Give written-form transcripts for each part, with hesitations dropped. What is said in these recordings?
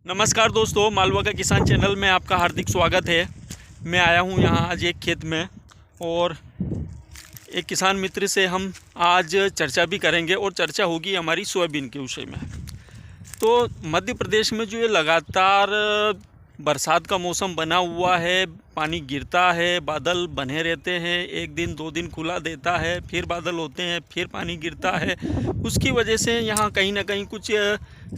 नमस्कार दोस्तों, मालवा का किसान चैनल में आपका हार्दिक स्वागत है। मैं आया हूं यहां आज एक खेत में और एक किसान मित्र से हम आज चर्चा भी करेंगे और चर्चा होगी हमारी सोयाबीन के विषय में। तो मध्य प्रदेश में जो ये लगातार बरसात का मौसम बना हुआ है, पानी गिरता है, बादल बने रहते हैं, एक दिन दो दिन खुला देता है, फिर बादल होते हैं, फिर पानी गिरता है। उसकी वजह से यहाँ कहीं ना कहीं कुछ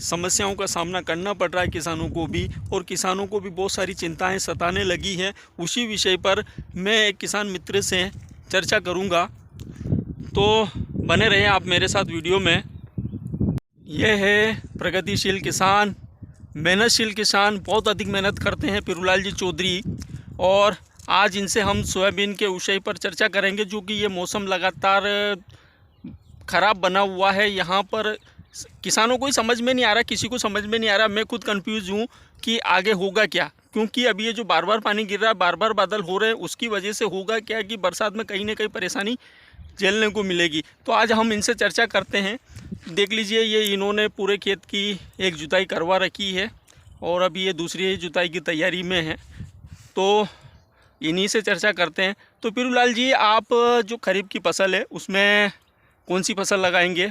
समस्याओं का सामना करना पड़ रहा है किसानों को भी, और किसानों को भी बहुत सारी चिंताएं सताने लगी हैं। उसी विषय पर मैं एक किसान मित्र से चर्चा करूँगा, तो बने रहें आप मेरे साथ वीडियो में। यह है प्रगतिशील किसान, मेहनतशील किसान, बहुत अधिक मेहनत करते हैं पिरूलाल जी चौधरी, और आज इनसे हम सोयाबीन के विषय पर चर्चा करेंगे। जो कि ये मौसम लगातार ख़राब बना हुआ है, यहाँ पर किसानों को ही समझ में नहीं आ रहा, किसी को समझ में नहीं आ रहा। मैं खुद कंफ्यूज हूँ कि आगे होगा क्या, क्योंकि अभी ये जो बार बार पानी गिर रहा है, बार बार बादल हो रहे हैं, उसकी वजह से होगा क्या कि बरसात में कहीं ना कहीं परेशानी झेलने को मिलेगी। तो आज हम इनसे चर्चा करते हैं। देख लीजिए, ये इन्होंने पूरे खेत की एक जुताई करवा रखी है और अभी ये दूसरी जुताई की तैयारी में है, तो इन्हीं से चर्चा करते हैं। तो पिरूलाल जी, आप जो खरीफ की फसल है उसमें कौन सी फसल लगाएंगे?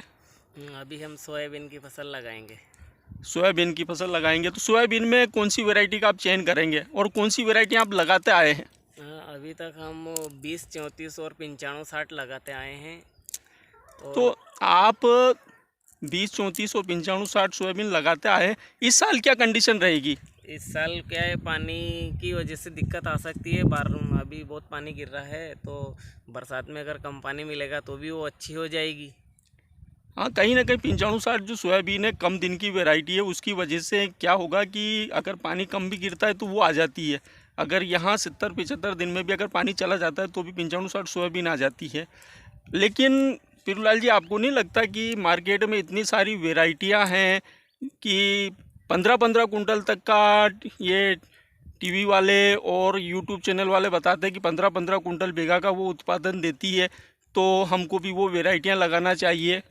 अभी हम सोयाबीन की फसल लगाएंगे। सोयाबीन की फसल लगाएंगे, तो सोयाबीन में कौन सी वैरायटी का आप चयन करेंगे और कौन सी वैरायटी आप लगाते आए हैं? अभी तक हम 20, 34 और 95, 60 लगाते आए हैं। तो आप 20, 34 और 95, 60 सोयाबीन लगाते आए हैं। इस साल क्या कंडीशन रहेगी? इस साल क्या है, पानी की वजह से दिक्कत आ सकती है। अभी बहुत पानी गिर रहा है, तो बरसात में अगर कम पानी मिलेगा तो भी वो अच्छी हो जाएगी। हाँ, कहीं ना कहीं 95, 60 जो सोयाबीन है कम दिन की वैरायटी है, उसकी वजह से क्या होगा कि अगर पानी कम भी गिरता है तो वो आ जाती है। अगर यहाँ 70, 75 दिन में भी अगर पानी चला जाता है तो भी 95, 60 सोयाबीन आ जाती है। लेकिन पिरूलाल जी, आपको नहीं लगता कि मार्केट में इतनी सारी वैरायटियाँ हैं कि 15-15 कुंटल तक का ये टीवी वाले और यूट्यूब चैनल वाले बताते हैं कि 15-15 कुंटल बीघा का वो उत्पादन देती है, तो हमको भी वो वैरायटियाँ लगाना चाहिए।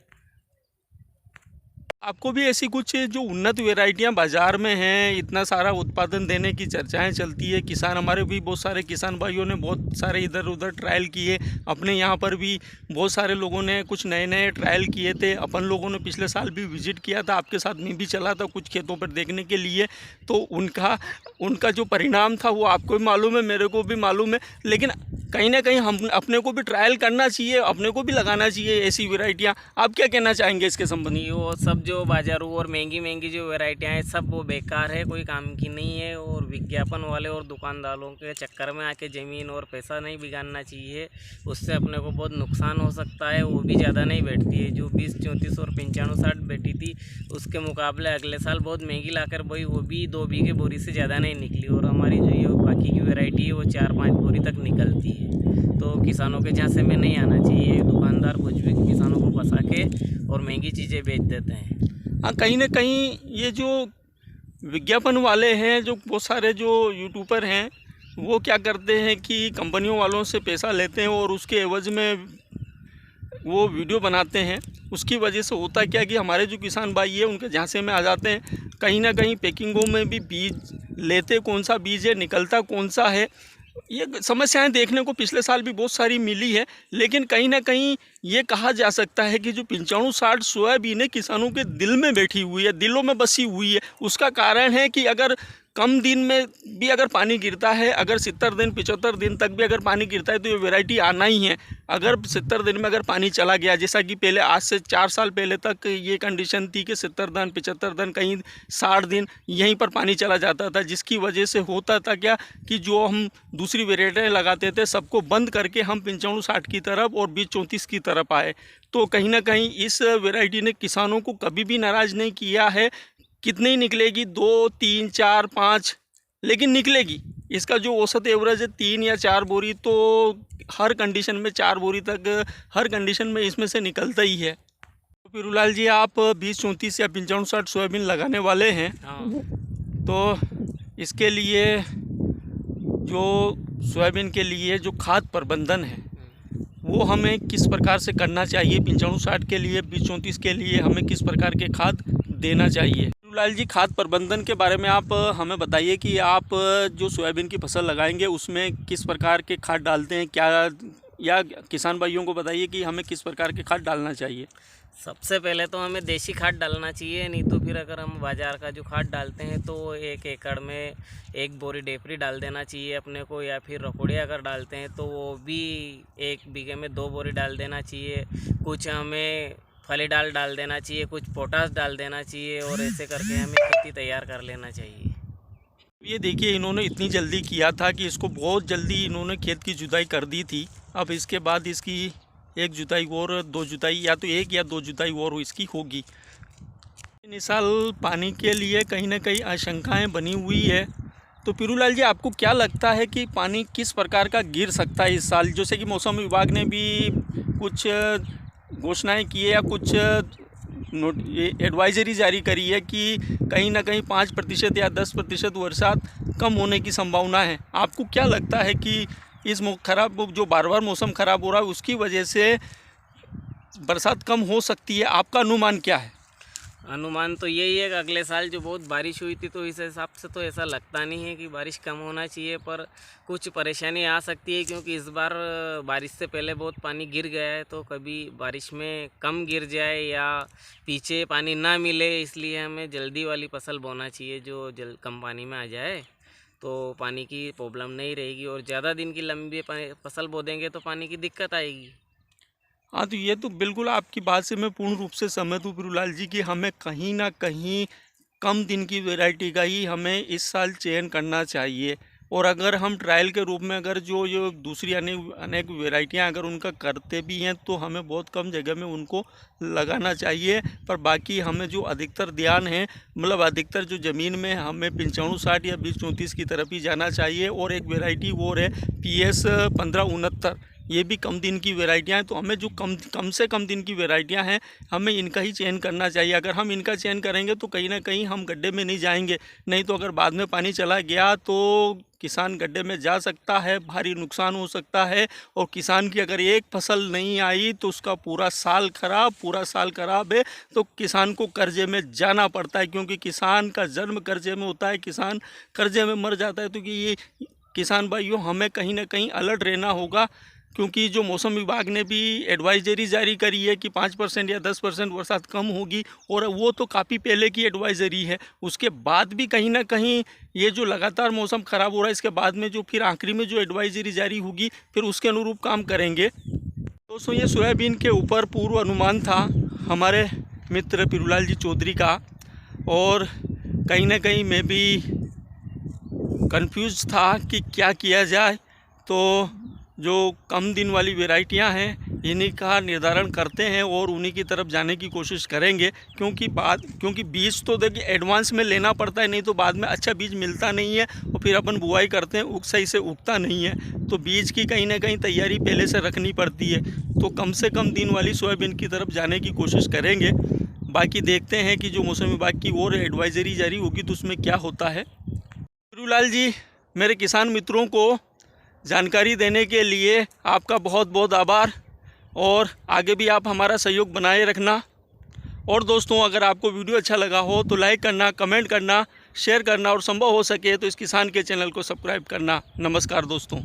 आपको भी ऐसी कुछ जो उन्नत वैरायटियां बाज़ार में हैं, इतना सारा उत्पादन देने की चर्चाएं चलती है, किसान हमारे भी बहुत सारे किसान भाइयों ने बहुत सारे इधर उधर ट्रायल किए, अपने यहाँ पर भी बहुत सारे लोगों ने कुछ नए नए ट्रायल किए थे। अपन लोगों ने पिछले साल भी विजिट किया था, आपके साथ मैं भी चला था कुछ खेतों पर देखने के लिए। तो उनका जो परिणाम था वो आपको भी मालूम है, मेरे को भी मालूम है। लेकिन कहीं ना कहीं हम अपने को भी ट्रायल करना चाहिए, अपने को भी लगाना चाहिए ऐसी वैरायटियाँ। आप क्या कहना चाहेंगे इसके संबंध में? वो सब जो बाजारों और महंगी जो वैरायटियाँ हैं, सब वो बेकार है, कोई काम की नहीं है। और विज्ञापन वाले और दुकानदारों के चक्कर में आके ज़मीन और पैसा नहीं बिगाड़ना चाहिए, उससे अपने को बहुत नुकसान हो सकता है। वो भी ज़्यादा नहीं बैठती है, जो 20, 34 और 95, 60 बैठी थी, उसके मुकाबले अगले साल बहुत महंगी लाकर बोई, वो भी 2 बीघे बोरी से ज़्यादा नहीं निकली। और हमारी जो ये बाकी की वैरायटी है वो 4-5 बोरी तक निकलती है। तो किसानों के झांसे में नहीं आना चाहिए। दुकानदार कुछ भी किसानों को फंसा के और महंगी चीज़ें बेच देते हैं। हाँ, कहीं ना कहीं ये जो विज्ञापन वाले हैं, जो बहुत सारे जो यूट्यूबर हैं, वो क्या करते हैं कि कंपनियों वालों से पैसा लेते हैं और उसके एवज में वो वीडियो बनाते हैं। उसकी वजह से होता क्या कि हमारे जो किसान भाई है उनके झांसे में आ जाते हैं। कहीं ना कहीं पैकिंगों में भी बीज लेते कौन सा बीज है, निकलता कौन सा है, ये समस्याएं देखने को पिछले साल भी बहुत सारी मिली है। लेकिन कहीं ना कहीं ये कहा जा सकता है कि जो 95, 60 सोयाबीन है किसानों के दिल में बैठी हुई है, दिलों में बसी हुई है। उसका कारण है कि अगर कम दिन में भी अगर पानी गिरता है, अगर 70 दिन 75 दिन तक भी अगर पानी गिरता है तो ये वैरायटी आना ही है। अगर 70 दिन में अगर पानी चला गया, जैसा कि पहले आज से 4 साल पहले तक ये कंडीशन थी कि 70 दिन 75 दिन कहीं 60 दिन यहीं पर पानी चला जाता था, जिसकी वजह से होता था क्या कि जो हम दूसरी वैरायटियाँ लगाते थे सबको बंद करके हम 95, 60 की तरफ और 20, 34 की तरफ आए। तो कहीं ना कहीं इस वैरायटी ने किसानों को कभी भी नाराज़ नहीं किया है। कितनी निकलेगी, 2, 3, 4, 5, लेकिन निकलेगी। इसका जो औसत एवरेज है 3 या 4 बोरी, तो हर कंडीशन में 4 बोरी तक हर कंडीशन में इसमें से निकलता ही है। तो पिरूलाल जी, आप 20, 34 या 95, 60 सोयाबीन लगाने वाले हैं। हाँ। तो इसके लिए जो सोयाबीन के लिए जो खाद प्रबंधन है वो हमें किस प्रकार से करना चाहिए? 95, 60 के लिए, 20, 34 के लिए हमें किस प्रकार के खाद देना चाहिए? लाल जी, खाद प्रबंधन के बारे में आप हमें बताइए कि आप जो सोयाबीन की फसल लगाएंगे उसमें किस प्रकार के खाद डालते हैं, क्या, या किसान भाइयों को बताइए कि हमें किस प्रकार के खाद डालना चाहिए। सबसे पहले तो हमें देसी खाद डालना चाहिए, नहीं तो फिर अगर हम बाज़ार का जो खाद डालते हैं तो 1 एकड़ में 1 बोरी डेपरी डाल देना चाहिए अपने को, या फिर रकोड़ी अगर डालते हैं तो वो भी 1 बीघे में 2 बोरी डाल देना चाहिए। कुछ हमें फली डाल देना चाहिए, कुछ पोटास डाल देना चाहिए, और ऐसे करके हमें खेती तैयार कर लेना चाहिए। ये देखिए, इन्होंने इतनी जल्दी किया था कि इसको बहुत जल्दी इन्होंने खेत की जुताई कर दी थी। अब इसके बाद इसकी 1 जुताई और 2 जुताई, या तो 1 या 2 जुताई और इसकी होगी। इस साल पानी के लिए कहीं ना कहीं आशंकाएं बनी हुई है। तो पीरूलाल जी, आपको क्या लगता है कि पानी किस प्रकार का गिर सकता है इस साल? जैसे कि मौसम विभाग ने भी कुछ घोषणाएं की है या कुछ एडवाइजरी जारी करी है कि कहीं ना कहीं 5% या 10% बरसात कम होने की संभावना है। आपको क्या लगता है कि इस खराब जो बार बार मौसम ख़राब हो रहा है उसकी वजह से बरसात कम हो सकती है? आपका अनुमान क्या है? अनुमान तो यही है कि अगले साल जो बहुत बारिश हुई थी तो इस हिसाब से तो ऐसा लगता नहीं है कि बारिश कम होना चाहिए, पर कुछ परेशानी आ सकती है, क्योंकि इस बार बारिश से पहले बहुत पानी गिर गया है। तो कभी बारिश में कम गिर जाए या पीछे पानी ना मिले, इसलिए हमें जल्दी वाली फसल बोना चाहिए जो कम पानी में आ जाए, तो पानी की प्रॉब्लम नहीं रहेगी। और ज़्यादा दिन की लंबी फसल बो देंगे तो पानी की दिक्कत आएगी। हाँ, तो ये तो बिल्कुल आपकी बात से मैं पूर्ण रूप से सहमत हूँ पीरूलाल जी कि हमें कहीं ना कहीं कम दिन की वैरायटी का ही हमें इस साल चयन करना चाहिए। और अगर हम ट्रायल के रूप में अगर जो दूसरी अनेक वैरायटियाँ अगर उनका करते भी हैं तो हमें बहुत कम जगह में उनको लगाना चाहिए। पर बाकी हमें जो अधिकतर ध्यान है, मतलब अधिकतर जो ज़मीन में हमें 95-60 या 20-34 की तरफ ही जाना चाहिए। और एक वैरायटी और है PS 1569, ये भी कम दिन की वैरायटियाँ हैं। तो हमें जो कम से कम दिन की वैरायटियाँ हैं हमें इनका ही चयन करना चाहिए। अगर हम इनका चयन करेंगे तो कहीं ना कहीं हम गड्ढे में नहीं जाएंगे, नहीं तो अगर बाद में पानी चला गया तो किसान गड्ढे में जा सकता है, भारी नुकसान हो सकता है। और किसान की अगर एक फसल नहीं आई तो उसका पूरा साल खराब है। तो किसान को कर्जे में जाना पड़ता है, क्योंकि किसान का जन्म कर्जे में होता है, किसान कर्जे में मर जाता है। तो कि ये किसान भाइयों, हमें कहीं ना कहीं अलर्ट रहना होगा, क्योंकि जो मौसम विभाग ने भी एडवाइजरी जारी करी है कि 5% या 10% बरसात कम होगी, और वो तो काफ़ी पहले की एडवाइजरी है। उसके बाद भी कहीं ना कहीं ये जो लगातार मौसम ख़राब हो रहा है, इसके बाद में जो फिर आखिरी में जो एडवाइजरी जारी होगी फिर उसके अनुरूप काम करेंगे। दोस्तों, ये सोयाबीन के ऊपर पूर्व अनुमान था हमारे मित्र पीरूलाल जी चौधरी का, और कहीं ना कहीं मैं भी कंफ्यूज था कि क्या किया जाए। तो जो कम दिन वाली वैरायटियां हैं इन्हीं का निर्धारण करते हैं और उन्हीं की तरफ जाने की कोशिश करेंगे, क्योंकि बीज तो देखिए एडवांस में लेना पड़ता है, नहीं तो बाद में अच्छा बीज मिलता नहीं है और फिर अपन बुआई करते हैं सही से उगता नहीं है। तो बीज की कहीं ना कहीं तैयारी पहले से रखनी पड़ती है। तो कम से कम दिन वाली सोयाबीन की तरफ जाने की कोशिश करेंगे। बाकी देखते हैं कि जो मौसम विभाग की और एडवाइजरी जारी होगी तो उसमें क्या होता है। पीरूलाल जी, मेरे किसान मित्रों को जानकारी देने के लिए आपका बहुत बहुत आभार, और आगे भी आप हमारा सहयोग बनाए रखना। और दोस्तों, अगर आपको वीडियो अच्छा लगा हो तो लाइक करना, कमेंट करना, शेयर करना, और संभव हो सके तो इस किसान के चैनल को सब्सक्राइब करना। नमस्कार दोस्तों।